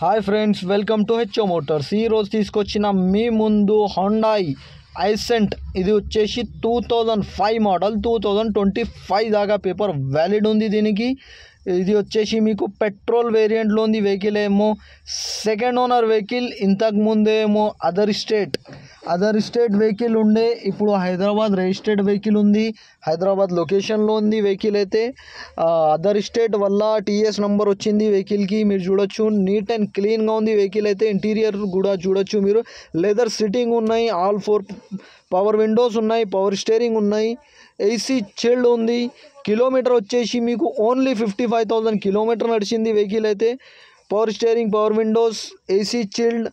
Hi friends, welcome to HO Motors. ఈరోజు తీసుకొచ్చిన మీ ముందు హోండాయ్ ఐసెంట్. ఇది వచ్చేసి 2005 మోడల్, 2025 దాకా పేపర్ వ్యాలిడ్ ఉంది దీనికి. ఇది వచ్చేసి మీకు పెట్రోల్ వేరియంట్లో ఉంది. వెహికల్ ఏమో సెకండ్ ఓనర్ వెహికల్. ఇంతకు ముందేమో అదర్ స్టేట్ వెహికల్ ఉండే, ఇప్పుడు హైదరాబాద్ రిజిస్టర్డ్ వెహికల్ ఉంది. హైదరాబాద్ లొకేషన్లో ఉంది వెహికల్ అయితే. అదర్ స్టేట్ వల్ల టీఎస్ నెంబర్ వచ్చింది వెహికల్కి. మీరు చూడొచ్చు, నీట్ అండ్ క్లీన్గా ఉంది వెహికల్ అయితే. ఇంటీరియర్ కూడా చూడొచ్చు మీరు. లెదర్ సిట్టింగ్ ఉన్నాయి, ఆల్ 4 పవర్ విండోస్ ఉన్నాయి, పవర్ స్టీరింగ్ ఉన్నాయి, ఏసీ చిల్డ్ ఉంది. కిలోమీటర్ వచ్చేసి మీకు ఓన్లీ 55,000 కిలోమీటర్ నడిచింది వెహికల్ అయితే. Power steering, power Windows, AC chilled,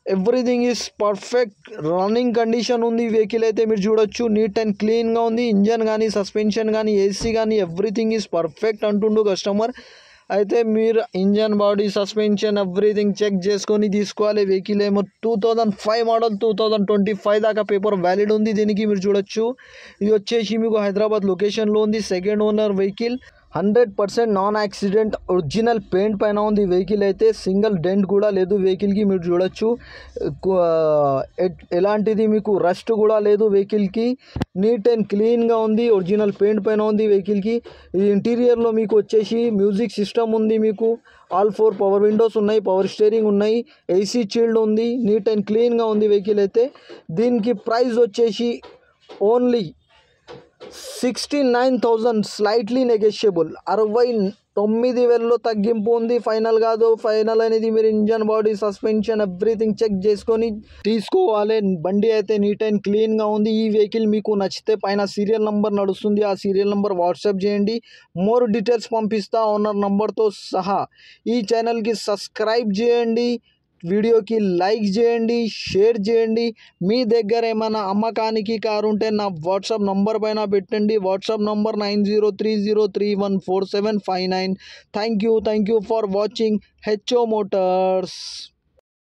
everything is perfect running condition ఉంది వెహికల్ అయితే. మీరు చూడొచ్చు, నీట్ అండ్ క్లీన్గా ఉంది. ఇంజన్ కానీ, సస్పెన్షన్ కానీ, ఏసీ కానీ ఎవ్రీథింగ్ ఈజ్ పర్ఫెక్ట్ అంటుండు కస్టమర్ అయితే. మీరు engine, body, suspension everything check చేసుకొని తీసుకోవాలి. వెహికల్ ఏమో 2005 మోడల్, 2025 దాకా పేపర్ వ్యాలిడ్ ఉంది దీనికి. మీరు చూడొచ్చు, ఇది వచ్చేసి మీకు హైదరాబాద్ లొకేషన్లో ఉంది. Second owner vehicle, 100% non accident, original paint పైన ఉంది వెహికల్ అయితే. సింగిల్ డెంట్ కూడా లేదు వెహికల్కి. మీరు చూడొచ్చు, ఎలాంటిది మీకు రస్ట్ కూడా లేదు వెహికల్కి. నీట్ అండ్ క్లీన్గా ఉంది, ఒరిజినల్ పెయింట్ పైన ఉంది వెహికల్కి. ఈ ఇంటీరియర్లో మీకు వచ్చేసి మ్యూజిక్ సిస్టమ్ ఉంది మీకు. ఆల్ 4 పవర్ విండోస్ ఉన్నాయి, పవర్ స్టీరింగ్ ఉన్నాయి, ఏసీ చిల్డ్ ఉంది. నీట్ అండ్ క్లీన్గా ఉంది వెహికల్ అయితే. దీనికి ప్రైస్ వచ్చేసి ఓన్లీ 69,000, స్లైట్లీ నెగోషియబుల్. 69,000లో తగ్గింపు ఉంది, ఫైనల్ కాదు. ఫైనల్ అనేది మీరు engine, body, suspension everything check చేసుకొని తీసుకోవాలి. బండి అయితే నీట్ అండ్ క్లీన్గా ఉంది. ఈ వెహికల్ మీకు నచ్చితే పైన సీరియల్ నెంబర్ నడుస్తుంది, ఆ సీరియల్ నెంబర్ వాట్సాప్ చేయండి. మోర్ డీటెయిల్స్ పంపిస్తా ఓనర్ నెంబర్తో సహా. ఈ ఛానల్కి సబ్స్క్రైబ్ చేయండి, వీడియోకి లైక్ చేయండి, షేర్ చేయండి. మీ దగ్గర ఏమైనా అమ్మకానికి కారు ఉంటే నా వాట్సాప్ నంబర్ పైన పెట్టండి. WhatsApp number 9030314759. Thank you for watching HO Motors.